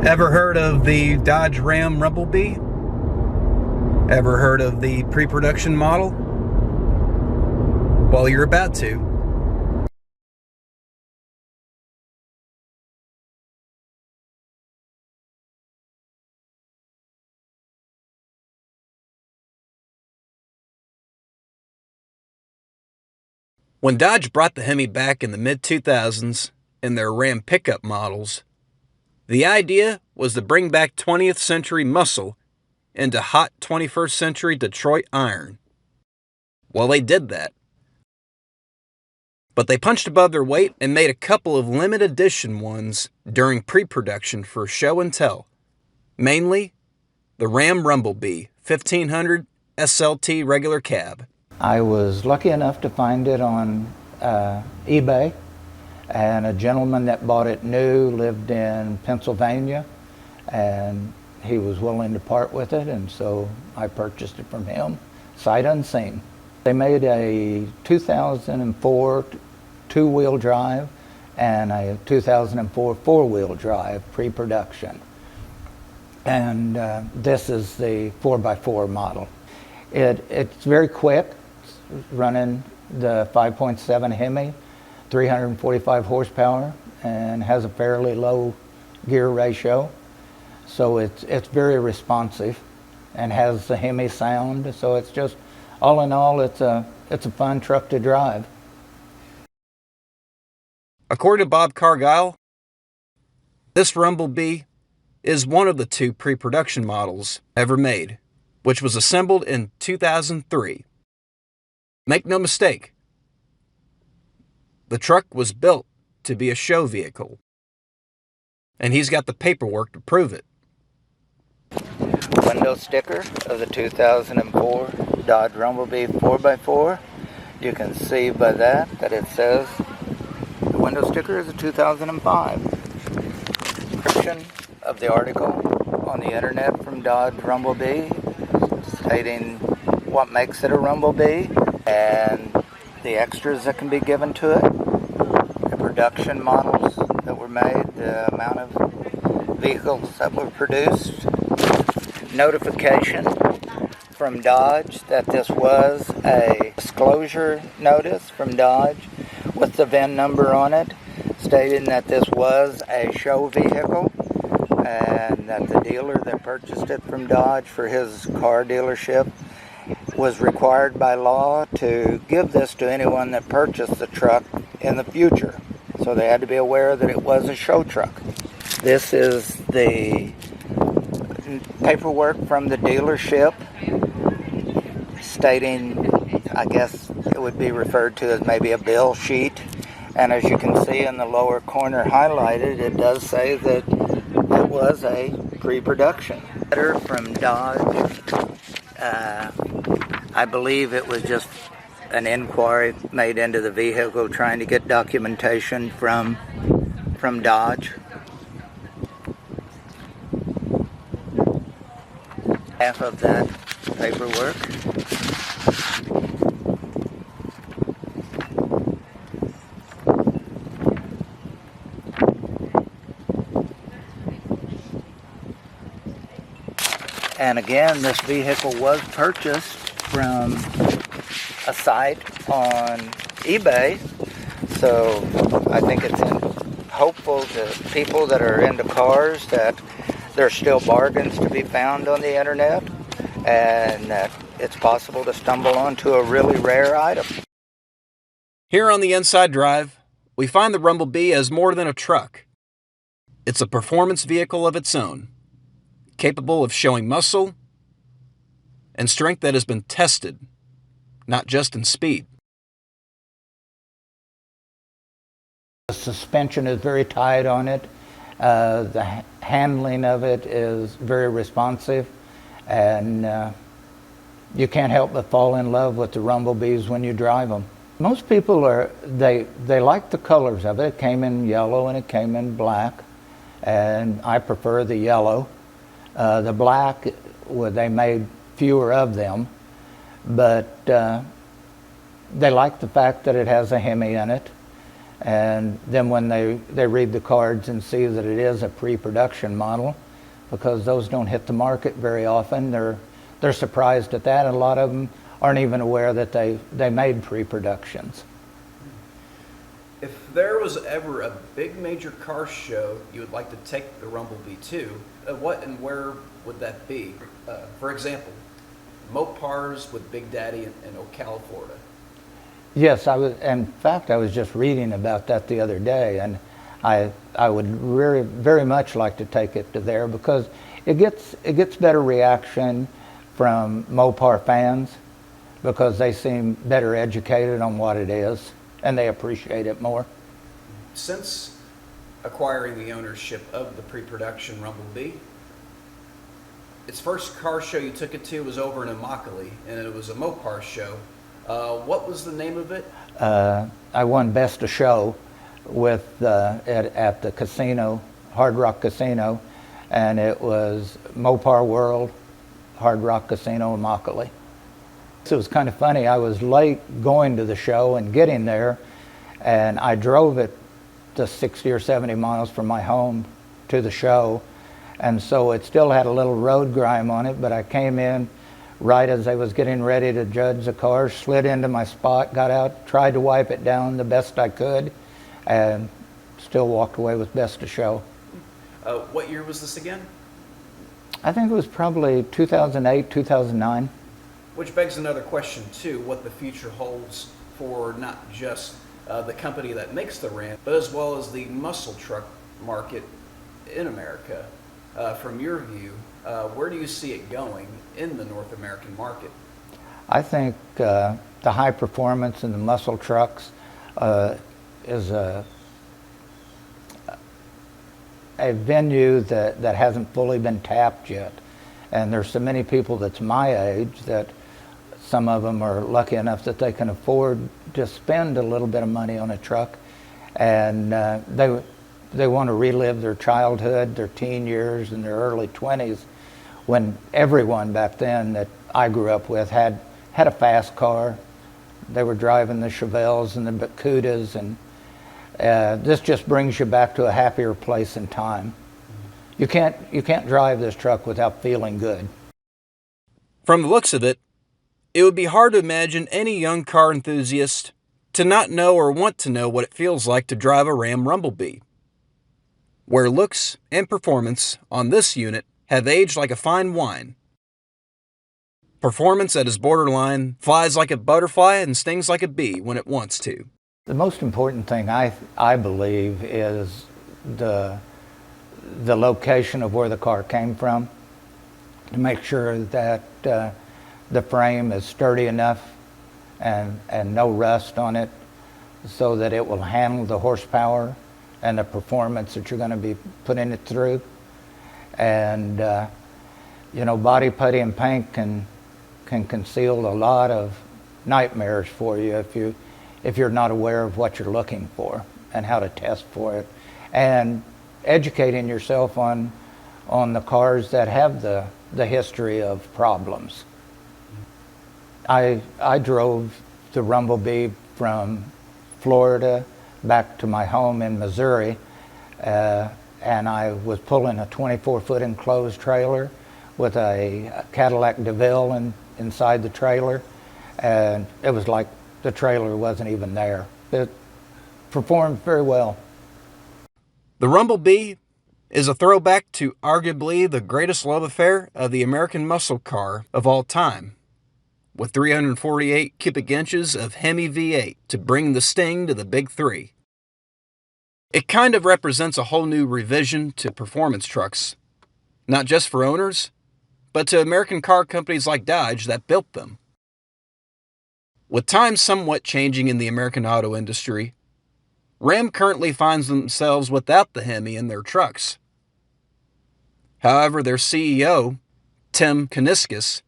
Ever heard of the Dodge Ram Rumblebee? Ever heard of the pre-production model? Well, you're about to. When Dodge brought the Hemi back in the mid-2000s in their Ram pickup models, the idea was to bring back 20th century muscle into hot 21st century Detroit iron. Well, they did that. But they punched above their weight and made a couple of limited edition ones during pre-production for show and tell. Mainly, the Ram Rumblebee 1500 SLT regular cab. I was lucky enough to find it on eBay, and a gentleman that bought it new lived in Pennsylvania, and he was willing to part with it, and so I purchased it from him, sight unseen. They made a 2004 two-wheel drive and a 2004 four-wheel drive pre-production. And this is the 4x4 model. It's very quick, running the 5.7 Hemi, 345 horsepower, and has a fairly low gear ratio. So it's very responsive and has the Hemi sound. So it's just, all in all, it's a fun truck to drive. According to Bob Cargile, this Rumblebee is one of the two pre-production models ever made, which was assembled in 2003. Make no mistake, the truck was built to be a show vehicle, and he's got the paperwork to prove it. Window sticker of the 2004 Dodge Rumblebee 4x4. You can see by that it says the window sticker is a 2005. Description of the article on the internet from Dodge Rumblebee, stating what makes it a Rumblebee and the extras that can be given to it, the production models that were made, the amount of vehicles that were produced, notification from Dodge that this was a disclosure notice from Dodge with the VIN number on it, stating that this was a show vehicle and that the dealer that purchased it from Dodge for his car dealership was required by law to give this to anyone that purchased the truck in the future. So they had to be aware that it was a show truck. This is the paperwork from the dealership stating, I guess it would be referred to as maybe a bill sheet. And as you can see in the lower corner highlighted, it does say that it was a pre-production. Letter from Dodge. I believe it was just an inquiry made into the vehicle trying to get documentation from Dodge. Half of that paperwork. And again, this vehicle was purchased from a site on eBay, so I think it's hopeful to people that are into cars that there's still bargains to be found on the internet, and that it's possible to stumble onto a really rare item. Here on the Inside Drive, we find the Rumblebee as more than a truck. It's a performance vehicle of its own, capable of showing muscle and strength that has been tested, not just in speed. The suspension is very tight on it. The handling of it is very responsive, and you can't help but fall in love with the Rumblebees when you drive them. Most people they like the colors of it. It came in yellow and it came in black, and I prefer the yellow. The black, well, they made fewer of them, but they like the fact that it has a Hemi in it. And then when they read the cards and see that it is a pre-production model, because those don't hit the market very often, they're surprised at that, and a lot of them aren't even aware that they made pre-productions. If there was ever a big major car show you would like to take the Rumblebee to, what and where would that be? For example, Mopars with Big Daddy in Ocala, Florida. Yes, in fact, I was just reading about that the other day, and I would very much like to take it to there, because it gets better reaction from Mopar fans, because they seem better educated on what it is, and they appreciate it more. Since acquiring the ownership of the pre-production Rumblebee, its first car show you took it to was over in Immokalee, and it was a Mopar show. What was the name of it? I won Best of Show at the casino, Hard Rock Casino, and it was Mopar World, Hard Rock Casino, Immokalee. So it was kind of funny. I was late going to the show and getting there, and I drove it to 60 or 70 miles from my home to the show, and so it still had a little road grime on it, but I came in right as I was getting ready to judge the cars, slid into my spot, got out, tried to wipe it down the best I could, and still walked away with Best of Show. What year was this again? I think it was probably 2008, 2009. Which begs another question too, what the future holds for not just the company that makes the Ram, but as well as the muscle truck market in America. From your view, where do you see it going in the North American market? I think the high performance in the muscle trucks is a venue that hasn't fully been tapped yet. And there's so many people that's my age that some of them are lucky enough that they can afford to spend a little bit of money on a truck, and they want to relive their childhood, their teen years, and their early 20s, when everyone back then that I grew up with had a fast car. They were driving the Chevelles and the Cudas, and this just brings you back to a happier place in time. You can't drive this truck without feeling good. From the looks of it, it would be hard to imagine any young car enthusiast to not know or want to know what it feels like to drive a Ram Rumblebee, where looks and performance on this unit have aged like a fine wine. Performance that is borderline, flies like a butterfly and stings like a bee when it wants to. The most important thing I believe is the location of where the car came from, to make sure that the frame is sturdy enough and no rust on it, so that it will handle the horsepower and the performance that you're going to be putting it through. And body putty and paint can conceal a lot of nightmares for you if you're not aware of what you're looking for and how to test for it, and educating yourself on the cars that have the history of problems. I drove the Rumblebee from Florida back to my home in Missouri, and I was pulling a 24-foot enclosed trailer with a Cadillac DeVille inside the trailer, and it was like the trailer wasn't even there. It performed very well. The Rumblebee is a throwback to arguably the greatest love affair of the American muscle car of all time, with 348 cubic inches of Hemi V8 to bring the sting to the big three. It kind of represents a whole new revision to performance trucks, not just for owners, but to American car companies like Dodge that built them. With times somewhat changing in the American auto industry, Ram currently finds themselves without the Hemi in their trucks. However, their CEO, Tim Kuniskis,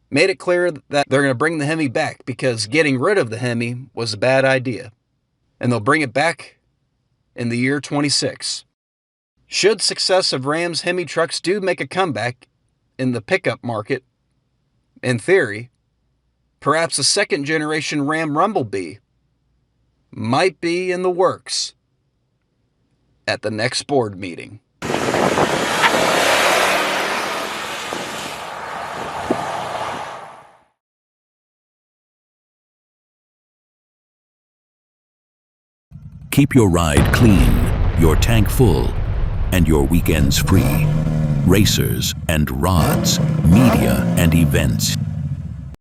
made it clear that they're going to bring the Hemi back because getting rid of the Hemi was a bad idea, and they'll bring it back in the year 26. Should success of Ram's Hemi trucks do make a comeback in the pickup market, in theory, perhaps a second-generation Ram Rumblebee might be in the works at the next board meeting. Keep your ride clean, your tank full, and your weekends free. Racers and rods, media and events.